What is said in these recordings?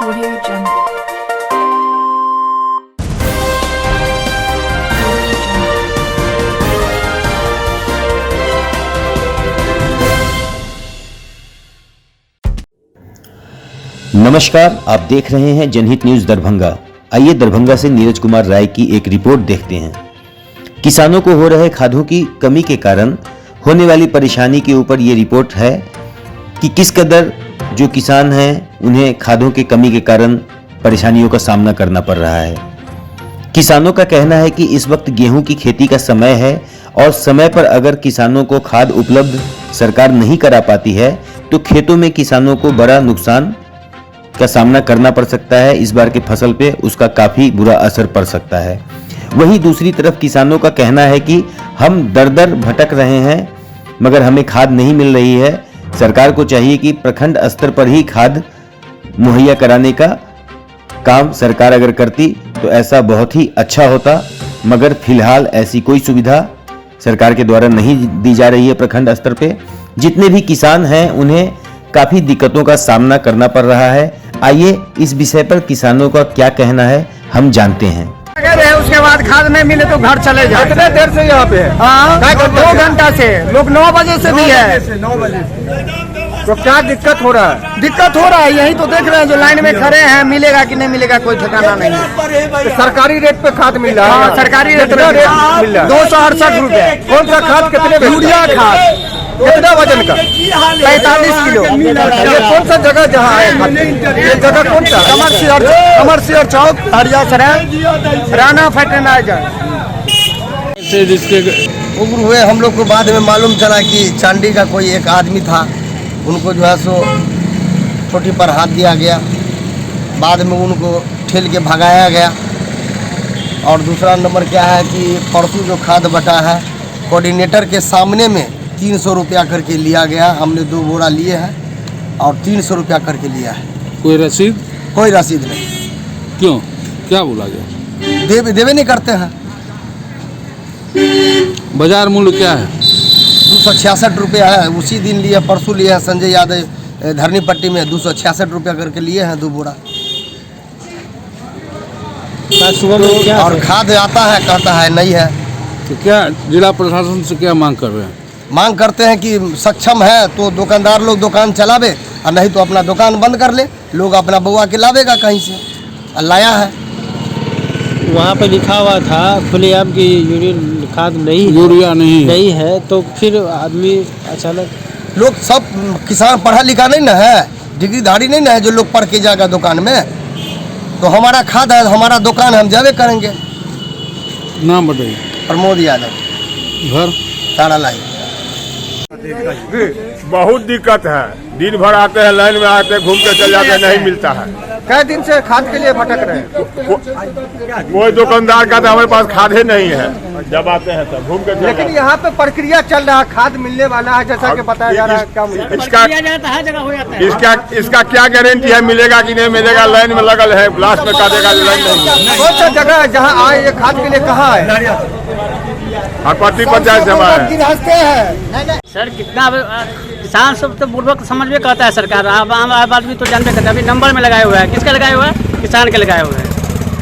Audio Jungle. नमस्कार, आप देख रहे हैं जनहित न्यूज दरभंगा। आइए दरभंगा से नीरज कुमार राय की एक रिपोर्ट देखते हैं। किसानों को हो रहे खादों की कमी के कारण होने वाली परेशानी के ऊपर ये रिपोर्ट है कि किस कदर जो किसान हैं उन्हें खादों की कमी के कारण परेशानियों का सामना करना पड़ रहा है। किसानों का कहना है कि इस वक्त गेहूं की खेती का समय है और समय पर अगर किसानों को खाद उपलब्ध सरकार नहीं करा पाती है तो खेतों में किसानों को बड़ा नुकसान का सामना करना पड़ सकता है। इस बार की फसल पे उसका काफी बुरा असर पड़ सकता है। वहीं दूसरी तरफ किसानों का कहना है कि हम दर दर भटक रहे हैं मगर हमें खाद नहीं मिल रही है। सरकार को चाहिए कि प्रखंड स्तर पर ही खाद मुहैया कराने का काम सरकार अगर करती तो ऐसा बहुत ही अच्छा होता, मगर फिलहाल ऐसी कोई सुविधा सरकार के द्वारा नहीं दी जा रही है। प्रखंड स्तर पे जितने भी किसान हैं उन्हें काफी दिक्कतों का सामना करना पड़ रहा है। आइए इस विषय पर किसानों का क्या कहना है हम जानते हैं। अगर उसके बाद खाद नहीं मिले तो घर चले जाए। कितने देर से यहाँ पे है? 2 घंटा से, लोग 9 बजे से भी है। 9 बजे तो क्या दिक्कत हो रहा है? दिक्कत हो रहा है, यही तो देख रहे हैं जो लाइन में खड़े हैं। मिलेगा कि नहीं मिलेगा कोई ठिकाना नहीं है। तो सरकारी रेट पे खाद मिल रहा है? सरकारी रेट कितना रेट मिल रहा है? 268 रुपए। कौन सा खाद कितने में? यूरिया खाद कितना वजन का? 45 किलो। ये कौन सा जगह जहाँ है खाद? ये जगह कौन सा? कमर्शियल चौक, हरिया सराय, राणा फर्टिलाइजर। उम्र हुए हम लोग को बाद में मालूम चला कि चांडी का कोई एक आदमी था, उनको जो है सो छोटी पर हाथ दिया गया। बाद में उनको ठेल के भगाया गया। और दूसरा नंबर क्या है कि परसों जो खाद बटा है कोऑर्डिनेटर के सामने में 300 रुपया करके लिया गया। हमने 2 बोरा लिए हैं और 300 रुपया करके लिया है। कोई रसीद? कोई रसीद नहीं। क्यों, क्या बोला गया? देवे नहीं करते हैं। बाजार मूल्य क्या है? 266 रुपया है। उसी दिन लिए, परसों लिए हैं संजय यादव धरनी पट्टी में 266 रुपया करके लिए हैं 2 बोरा। और खाद आता है, कहता है नहीं है। तो क्या जिला प्रशासन से क्या मांग कर रहे हैं? मांग करते हैं कि सक्षम है तो दुकानदार लोग दुकान चलावे और नहीं तो अपना दुकान बंद कर ले। लोग अपना बउआ के लावेगा कहीं से, और लाया है। वहाँ पे लिखा हुआ था खुलेआम की यूरिया खाद यूरिया नहीं है तो फिर आदमी अचानक। लोग सब किसान पढ़ा लिखा नहीं ना है, डिग्रीधारी नहीं ना है जो लोग पढ़ के जाएगा दुकान में। तो हमारा खाद है, हमारा दुकान है, हम जावे करेंगे। नाम बताइए। प्रमोद यादव, घर तारा लाई। बहुत दिक्कत है। दिन भर आते हैं, लाइन में आते हैं, घूम के चले जाते हैं, नहीं मिलता है। कई दिन से खाद के लिए भटक रहे हैं। कोई दुकानदार का तो हमारे पास खाद ही नहीं है। जब आते हैं तब घूम के चले लेकिन जाते हैं। यहाँ पे प्रक्रिया चल रहा है, खाद मिलने वाला है जैसा कि बताया जा रहा है। क्या इसका क्या गारंटी है मिलेगा कि नहीं मिलेगा? लाइन में लगल है, लास्ट में काटेगा, लाइन नहीं है। कौन सा जगह है जहाँ आए ये खाद के लिए? कहाँ है? हरपट्टी पंचायत से है। सर कितना किसान सब तो बुर्बक समझ में कहता है सरकार। आम आदमी तो जानते करते हैं। अभी नंबर में लगाए हुआ है, किसका लगाया हुआ है? किसान के लगाए हुए हैं।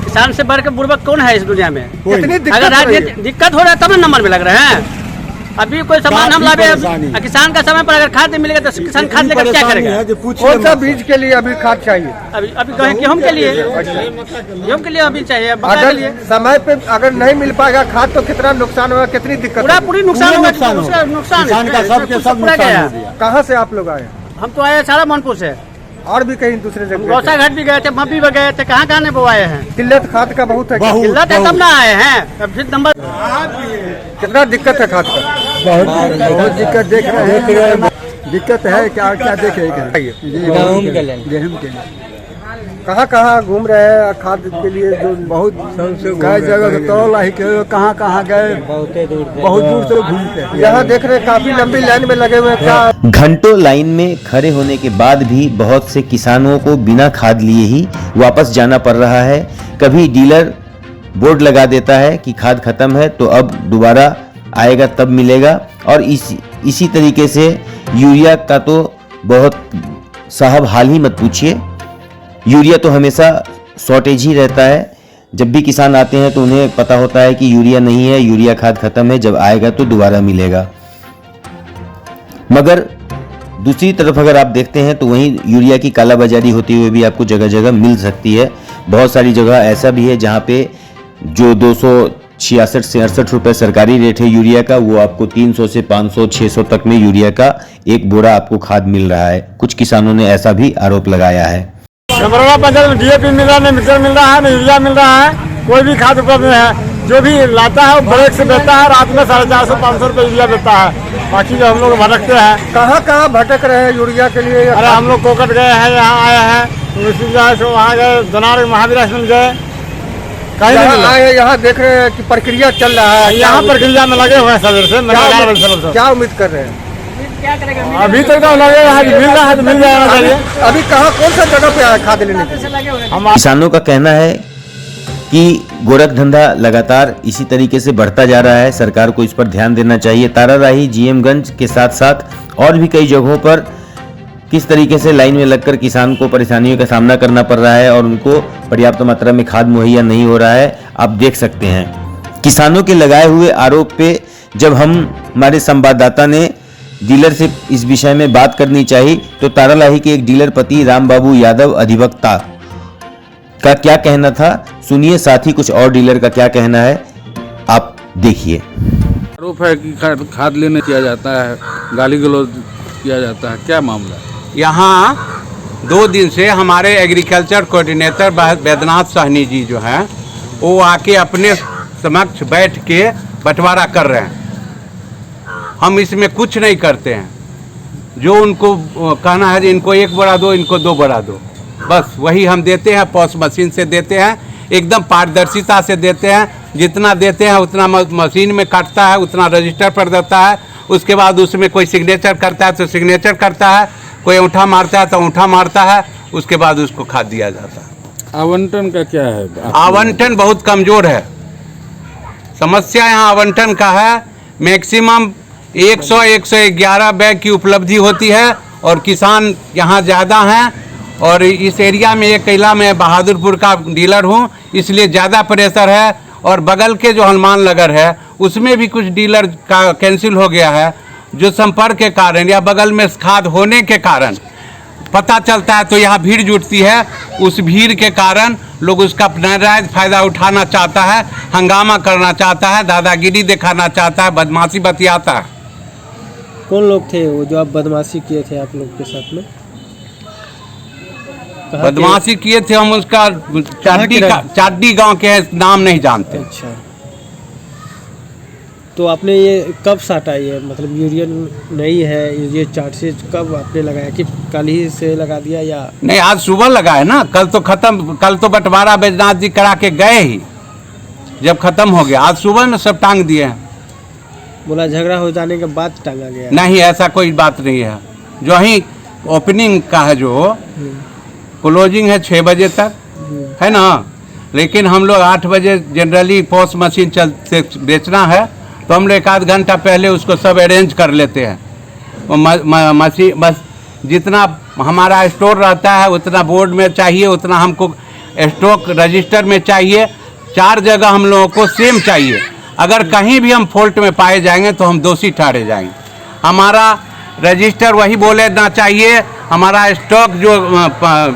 किसान से बढ़ के बुर्बक कौन है इस दुनिया में? अगर राजनीति दिक्कत हो रहा है तब ना नंबर में लग रहे हैं। अभी कोई सामान हम लावे, किसान का समय पर अगर खाद नहीं मिलेगा तो किसान खाद लेकर क्या करेगा? कौन सा बीज के लिए अभी खाद चाहिए? अभी गेहूँ के लिए, गेहूँ के लिए अभी चाहिए। अगर समय पे अगर नहीं मिल पाएगा खाद तो कितना नुकसान होगा, कितनी दिक्कत? पूरी नुकसान होगा। नुकसान गया। कहाँ से आप लोग आए? हम तो आए सारा मनपुर से, और भी कहीं दूसरे जगह? गौसा घाट भी गए थे, मब्बी भी गए थे। कहाँ कहाँ वो आए हैं? किल्लत खाद का बहुत है। किल्लत है तब ना आए हैं। अब फिर नंबर कितना दिक्कत है खाद का? बहुत दिक्कत देख रहे हैं। दिक्कत है क्या क्या देखेगा? गेहूं के लिए कहाँ कहाँ घूम रहे हैं खाद के लिए? जो बहुत कई जगह कहाँ कहाँ गए, बहुत दूर से घूमते हैं। यहाँ देख रहे काफी लंबी लाइन में लगे हुए हैं। क्या घंटों लाइन में खड़े होने के बाद भी बहुत से किसानों को बिना खाद लिए ही वापस जाना पड़ रहा है। कभी डीलर बोर्ड लगा देता है कि खाद खत्म है तो अब दोबारा आएगा तब मिलेगा, और इसी तरीके से यूरिया का तो बहुत साहब हाल ही मत पूछिए। यूरिया तो हमेशा शॉर्टेज ही रहता है। जब भी किसान आते हैं तो उन्हें पता होता है कि यूरिया नहीं है, यूरिया खाद खत्म है, जब आएगा तो दोबारा मिलेगा। मगर दूसरी तरफ अगर आप देखते हैं तो वहीं यूरिया की कालाबाजारी होती हुई भी आपको जगह जगह मिल सकती है। बहुत सारी जगह ऐसा भी है जहां पे जो 266 से 68 रुपये सरकारी रेट है यूरिया का, वो आपको 300 से 500 600 तक में यूरिया का एक बोरा आपको खाद मिल रहा है। कुछ किसानों ने ऐसा भी आरोप लगाया है। पंचायत में DAP मिल रहा है, न मिक्सर मिल रहा है, न यूरिया मिल रहा है, कोई भी खाद उपलब्ध नहीं है। जो भी लाता है वो ब्रेक से देता है, रात में 450-500 रुपये यूरिया देता है। बाकी जो हम लोग भटकते हैं, कहाँ कहाँ भटक रहे हैं यूरिया के लिए? अरे हम लोग कोकट गए हैं, यहाँ आए हैं, उसी जगह से वहाँ गए, दोनार महावीर आश्रम गए, कहीं नहीं मिला। आए यहाँ देख रहे हैं कि प्रक्रिया चल रहा है, यहाँ प्रक्रिया में लगे हुए हैं सवेर से। क्या उम्मीद कर रहे हैं? अभी तक तो लगे हैं, मिल रहा है तो मिल जाना चाहिए। अभी कहाँ कौन सा जगह पे आए खाद लेने के लिए? किसानों का कहना है कि गोरख धंधा लगातार इसी तरीके से बढ़ता जा रहा है, सरकार को इस पर ध्यान देना चाहिए। ताराराही, GMगंज के साथ साथ और भी कई जगहों पर किस तरीके से लाइन में लगकर किसान को परेशानियों का सामना करना पड़ रहा है और उनको पर्याप्त मात्रा में खाद मुहैया नहीं हो रहा है, आप देख सकते हैं। किसानों के लगाए हुए आरोप पे जब हमारे संवाददाता ने डीलर से इस विषय में बात करनी चाहिए तो तारालाही के एक डीलर पति रामबाबू यादव अधिवक्ता का क्या कहना था, सुनिए। साथ ही कुछ और डीलर का क्या कहना है, आप देखिए। आरोप है कि खाद लेने किया जाता है, गाली गलौज किया जाता है, क्या मामला है? यहाँ 2 दिन से हमारे एग्रीकल्चर कोऑर्डिनेटर बैद्यनाथ साहनी जी जो हैं वो आके अपने समक्ष बैठ के बंटवारा कर रहे हैं। हम इसमें कुछ नहीं करते हैं। जो उनको कहना है इनको 1 बोरा दो, इनको 2 बोरा दो, बस वही हम देते हैं। पॉस मशीन से देते हैं, एकदम पारदर्शिता से देते हैं। जितना देते हैं उतना मशीन में काटता है, उतना रजिस्टर पर देता है। उसके बाद उसमें कोई सिग्नेचर करता है तो सिग्नेचर करता है, कोई अंगूठा मारता है तो अंगूठा मारता है, उसके बाद उसको खाद दिया जाता है। आवंटन का क्या है? आवंटन बहुत कमज़ोर है। समस्या यहाँ आवंटन का है। मैक्सिमम 100-111 बैग की उपलब्धि होती है और किसान यहाँ ज़्यादा हैं। और इस एरिया में एक कैला में बहादुरपुर का डीलर हूँ, इसलिए ज़्यादा प्रेशर है। और बगल के जो हनुमान नगर है उसमें भी कुछ डीलर का कैंसिल हो गया है, जो संपर्क के कारण या बगल में खाद होने के कारण पता चलता है तो यहाँ भीड़ जुटती है। उस भीड़ के कारण लोग उसका नाजायज फ़ायदा उठाना चाहता है, हंगामा करना चाहता है, दादागिरी दिखाना चाहता है, बदमाशी बतियाता है। कौन लोग थे वो जो आप बदमाशी किए थे आप लोग के साथ में? बदमाशी किए थे हम उसका चाड्डी गांव के नाम नहीं जानते। अच्छा, तो आपने ये कब साटा? ये मतलब यूरिया नहीं है, ये चार्ट से कब आपने लगाया कि कल ही से लगा दिया या नहीं? आज सुबह लगा है ना, कल तो खत्म, कल तो बंटवारा बैजनाथ जी करा के गए ही, जब खत्म हो गया आज सुबह में सब टांग दिए हैं। बोला झगड़ा हो जाने के बाद टांगा गया? नहीं, ऐसा कोई बात नहीं है। जो ही ओपनिंग का है, जो क्लोजिंग है 6 बजे तक है ना, लेकिन हम लोग 8 बजे जनरली पॉस मशीन से बेचना है तो हम लोग 1 घंटा पहले उसको सब अरेंज कर लेते हैं। मशीन बस जितना हमारा स्टोर रहता है उतना बोर्ड में चाहिए, उतना हमको स्टॉक रजिस्टर में चाहिए। 4 जगह हम लोगों को सेम चाहिए। अगर कहीं भी हम फॉल्ट में पाए जाएंगे तो हम दोषी ठहरे जाएंगे। हमारा रजिस्टर वही बोलना चाहिए, हमारा स्टॉक जो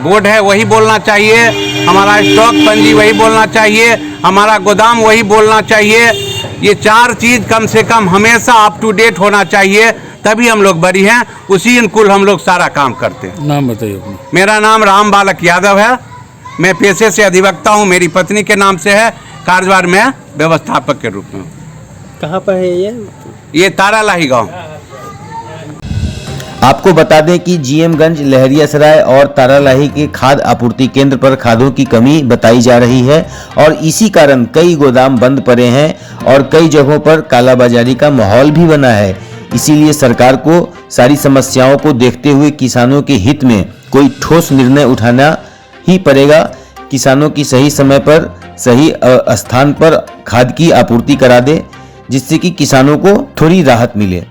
बोर्ड है वही बोलना चाहिए, हमारा स्टॉक पंजी वही बोलना चाहिए, हमारा गोदाम वही बोलना चाहिए। ये 4 चीज़ कम से कम हमेशा अप टू डेट होना चाहिए, तभी हम लोग बड़ी हैं। उसी अनुकूल हम लोग सारा काम करते हैं। नाम बताइए अपना। मेरा नाम राम बालक यादव है। मैं पेशे से अधिवक्ता हूँ। मेरी पत्नी के नाम से है, कारोबार में व्यवस्थापक के रूप में। कहाँ पर है ये? तारालाही गाँव। आपको बता दें कि GMगंज, लहरियासराय और तारालाही के खाद आपूर्ति केंद्र पर खादों की कमी बताई जा रही है और इसी कारण कई गोदाम बंद पड़े हैं और कई जगहों पर कालाबाजारी का माहौल भी बना है। इसीलिए सरकार को सारी समस्याओं को देखते हुए किसानों के हित में कोई ठोस निर्णय उठाना ही पड़ेगा। किसानों की सही समय पर सही स्थान पर खाद की आपूर्ति करा दे, जिससे कि किसानों को थोड़ी राहत मिले।